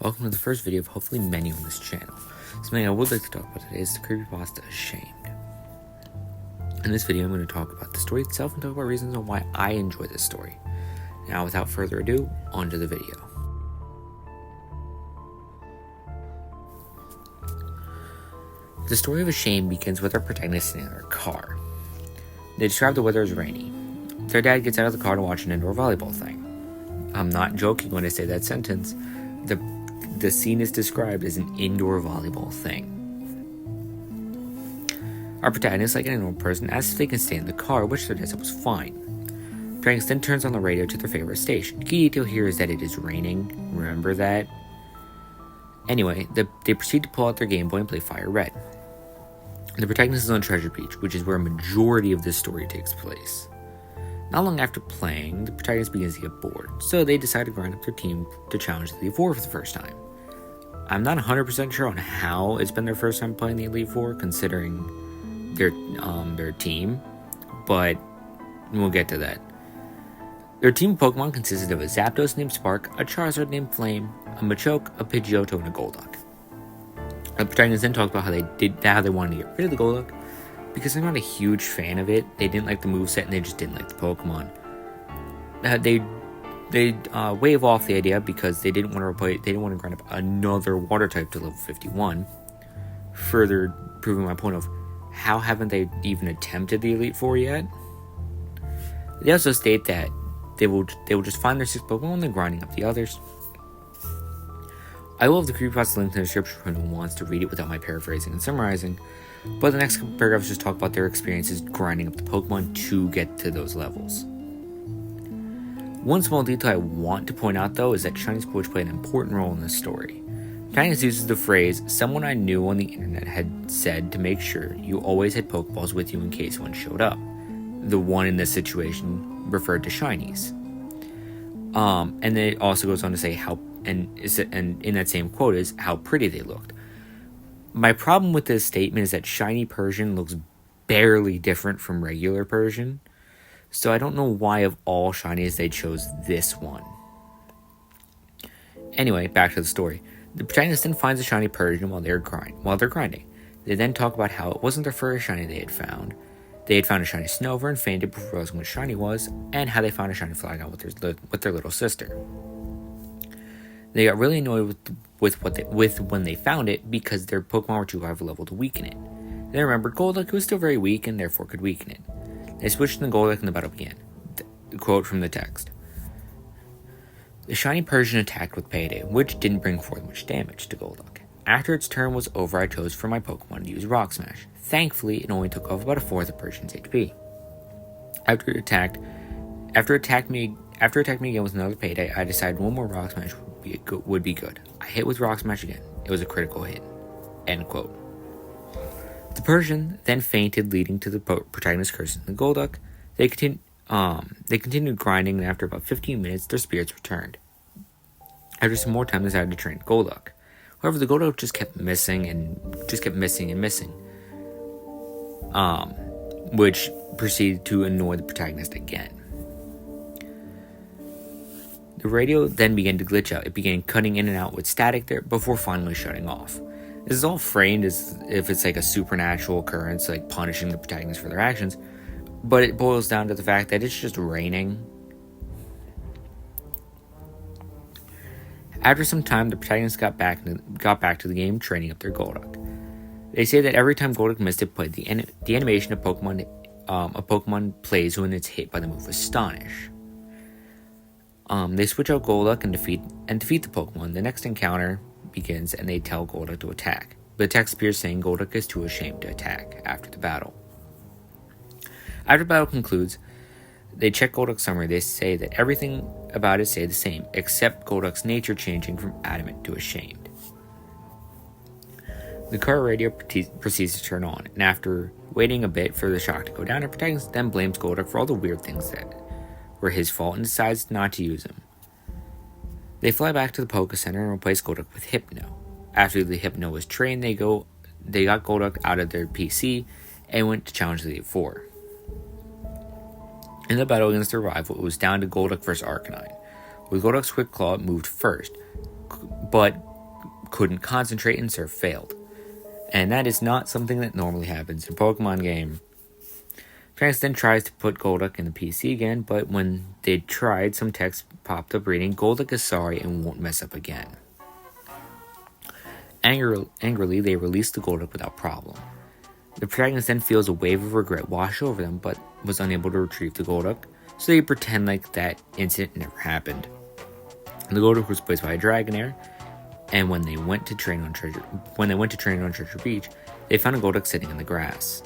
Welcome to the first video of hopefully many on this channel. Something I would like to talk about today is the Creepypasta Ashamed. In this video, I'm going to talk about the story itself and talk about reasons on why I enjoy this story. Now, without further ado, on to the video. The story of Ashamed begins with our protagonist sitting in their car. They describe the weather as rainy. Their dad gets out of the car to watch an indoor volleyball thing. I'm not joking when I say that sentence. The scene is described as an indoor volleyball thing. Our protagonist, like an normal person, asks if they can stay in the car, which their dad said was fine. The protagonist then turns on the radio to their favorite station. Key detail here is that it is raining. Remember that? Anyway, they proceed to pull out their Game Boy and play Fire Red. The protagonist is on Treasure Beach, which is where a majority of this story takes place. Not long after playing, the protagonist begins to get bored, so they decide to grind up their team to challenge the Elite Four for the first time. I'm not 100% sure on how it's been their first time playing the Elite Four, considering their team, but we'll get to that. Their team of Pokemon consisted of a Zapdos named Spark, a Charizard named Flame, a Machoke, a Pidgeotto, and a Golduck. The protagonist then talked about how they wanted to get rid of the Golduck, because they're not a huge fan of it. They didn't like the moveset and they just didn't like the Pokemon. They wave off the idea because they didn't want to grind up another water type to level 51. Further proving my point of how haven't they even attempted the Elite Four yet? They also state that they will just find their 6 Pokemon and then grinding up the others. I will have the Creepypasta link in the description for anyone who wants to read it without my paraphrasing and summarizing, but the next couple paragraphs just talk about their experiences grinding up the Pokemon to get to those levels. One small detail I want to point out, though, is that Shiny's Poach played an important role in this story. Protagonist uses the phrase, "Someone I knew on the internet had said to make sure you always had Pokeballs with you in case one showed up." The one in this situation referred to Shinies. And then it also goes on to say how, and in that same quote is, how pretty they looked. My problem with this statement is that Shiny Persian looks barely different from regular Persian. So I don't know why of all shinies they chose this one. Anyway, back to the story. The protagonist then finds a shiny Persian while they're grinding. They then talk about how it wasn't their first shiny they had found. They had found a shiny Snover and fainted before realizing what shiny was, and how they found a shiny Flygon with their little sister. They got really annoyed with when they found it because their Pokemon were too high of a level to weaken it. They remembered Golduck, who was still very weak and therefore could weaken it. They switched to the Golduck and the battle began. The quote from the text. The shiny Persian attacked with Payday, which didn't bring forth much damage to Golduck. After its turn was over, I chose for my Pokemon to use Rock Smash. Thankfully, it only took off about a fourth of Persian's HP. After it attacked me again with another Payday, I decided one more Rock Smash would be good. I hit with Rock Smash again. It was a critical hit. End quote. The Persian then fainted, leading to the protagonist cursing the Golduck. They continued grinding, and after about 15 minutes, their spirits returned. After some more time, they decided to train Golduck. However, the Golduck just kept missing, which proceeded to annoy the protagonist again. The radio then began to glitch out. It began cutting in and out with static there before finally shutting off. This is all framed as if it's like a supernatural occurrence, like punishing the protagonist for their actions, but it boils down to the fact that it's just raining. After some time, the protagonist got back to the game, training up their Golduck. They say that every time Golduck missed, it played the animation of Pokemon a Pokemon plays when it's hit by the move Astonish. They switch out Golduck and defeat the Pokemon. The next encounter begins and they tell Golduck to attack. But the text appears saying Golduck is too ashamed to attack after the battle. After the battle concludes, they check Golduck's summary. They say that everything about it stayed the same, except Golduck's nature changing from adamant to ashamed. The car radio proceeds to turn on, and after waiting a bit for the shock to go down, the protagonist then blames Golduck for all the weird things that were his fault and decides not to use him. They fly back to the Poke Center and replace Golduck with Hypno. After the Hypno was trained, they got Golduck out of their PC and went to challenge the Elite Four. In the battle against their rival, it was down to Golduck versus Arcanine. With Golduck's Quick Claw, it moved first, but couldn't concentrate and Surf failed. And that is not something that normally happens in a Pokemon game. Protagonist then tries to put Golduck in the PC again, but when they tried, some text popped up reading, "Golduck is sorry and won't mess up again." Angrily, they released the Golduck without problem. The protagonist then feels a wave of regret wash over them, but was unable to retrieve the Golduck, so they pretend like that incident never happened. The Golduck was placed by a Dragonair, and when they went to train on Treasure Beach, they found a Golduck sitting in the grass.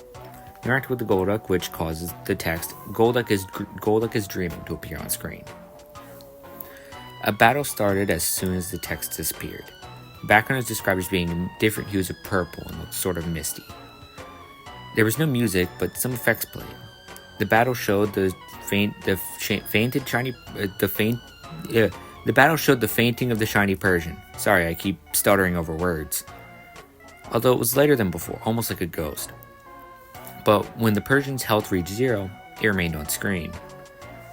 They interacted with the Golduck, which causes the text Golduck is dreaming" to appear on screen. A battle started as soon as the text disappeared. The background is described as being in different hues of purple and looked sort of misty. There was no music, but some effects played. The battle showed the fainting of the shiny Persian. Sorry, I keep stuttering over words. Although it was lighter than before, almost like a ghost. But when the Persian's health reached 0, it remained on screen.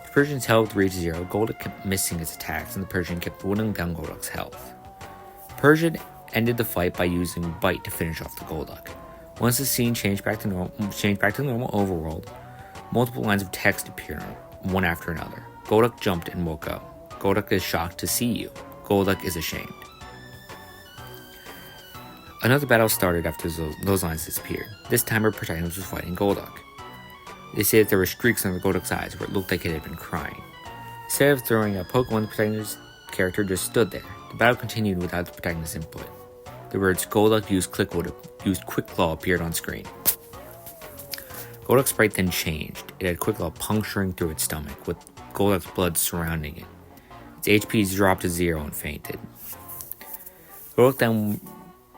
The Persian's health reached 0, Golduck kept missing its attacks, and the Persian kept whittling down Golduck's health. Persian ended the fight by using Bite to finish off the Golduck. Once the scene changed back to the normal overworld, multiple lines of text appeared, one after another. Golduck jumped and woke up. Golduck is shocked to see you. Golduck is ashamed. Another battle started after those lines disappeared. This time our protagonist was fighting Golduck. They say that there were streaks under Golduck's eyes where it looked like it had been crying. Instead of throwing a Pokemon, the protagonist's character just stood there. The battle continued without the protagonist's input. The words "Golduck used Quick Claw" appeared on screen. Golduck's sprite then changed. It had Quick Claw puncturing through its stomach, with Golduck's blood surrounding it. Its HP dropped to 0 and fainted. Golduck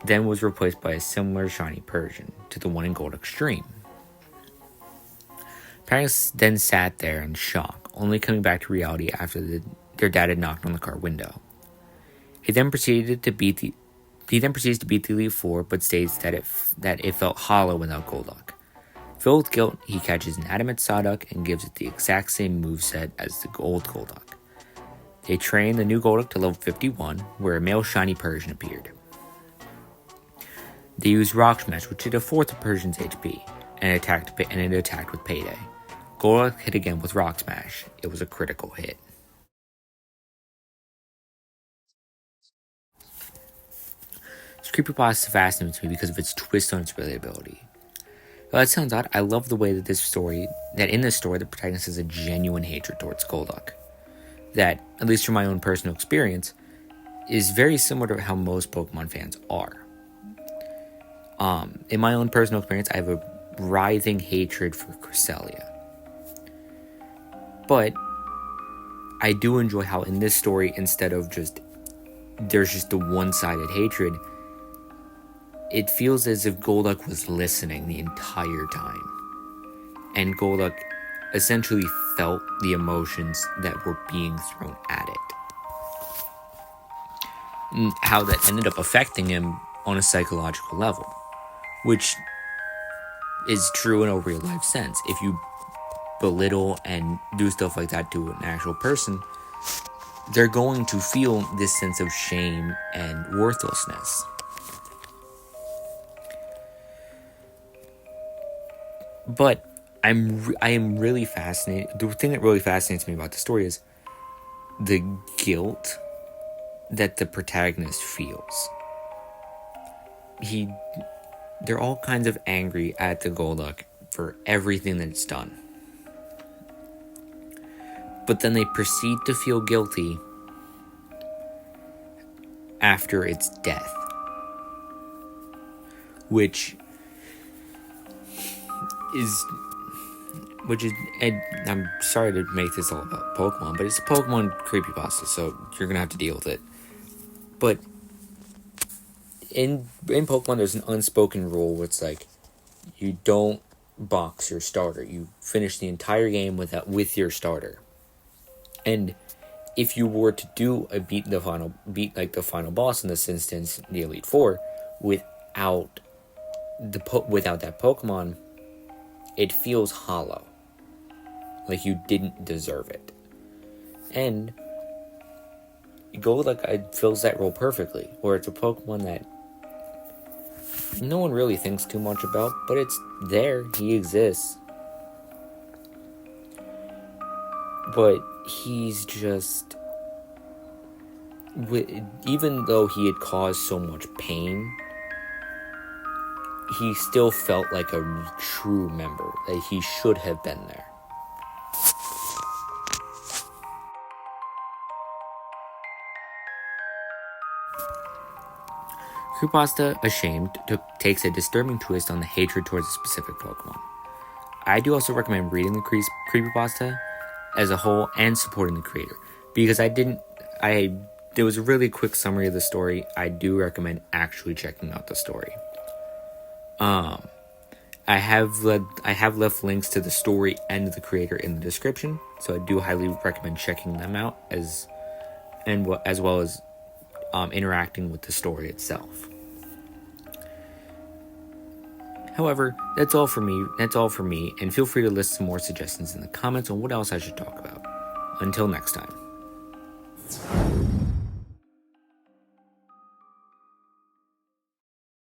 then was replaced by a similar shiny Persian to the one in Golduck's dream. Parents then sat there in shock, only coming back to reality after their dad had knocked on the car window. He then proceeds to beat the Elite Four, but states that it felt hollow without Golduck. Filled with guilt, he catches an adamant Psyduck and gives it the exact same moveset as the old Golduck. They train the new Golduck to level 51, where a male shiny Persian appeared. They used Rock Smash, which did a fourth of Persian's HP, and it attacked with Payday. Golduck hit again with Rock Smash. It was a critical hit. This creepypasta fascinates me because of its twist on its relatability. Though that sounds odd, I love the way that in this story, the protagonist has a genuine hatred towards Golduck. That, at least from my own personal experience, is very similar to how most Pokemon fans are. In my own personal experience, I have a writhing hatred for Cresselia. But I do enjoy how in this story, instead of there's just a one-sided hatred, it feels as if Golduck was listening the entire time. And Golduck essentially felt the emotions that were being thrown at it. And how that ended up affecting him on a psychological level. Which is true in a real life sense. If you belittle and do stuff like that to an actual person, they're going to feel this sense of shame and worthlessness. But I am really fascinated. The thing that really fascinates me about the story is the guilt that the protagonist feels. They're all kinds of angry at the Golduck for everything that it's done. But then they proceed to feel guilty after its death. Which is, and I'm sorry to make this all about Pokemon, but it's a Pokemon creepypasta, so you're gonna have to deal with it. But in Pokemon, there's an unspoken rule where it's like, you don't box your starter. You finish the entire game with your starter. And if you were to do beat the final boss in this instance, the Elite Four, without that Pokemon, it feels hollow. Like you didn't deserve it. And Golduck fills that role perfectly, where it's a Pokemon that no one really thinks too much about, but it's there, he exists. But he's just, even though he had caused so much pain, he still felt like a true member, that he should have been there. Pokepasta, Ashamed, takes a disturbing twist on the hatred towards a specific Pokemon. I do also recommend reading the creepypasta as a whole and supporting the creator, because there was a really quick summary of the story. I do recommend actually checking out the story. I have left links to the story and the creator in the description, so I do highly recommend checking them out as well as interacting with the story itself. However, that's all for me, and feel free to list some more suggestions in the comments on what else I should talk about. Until next time.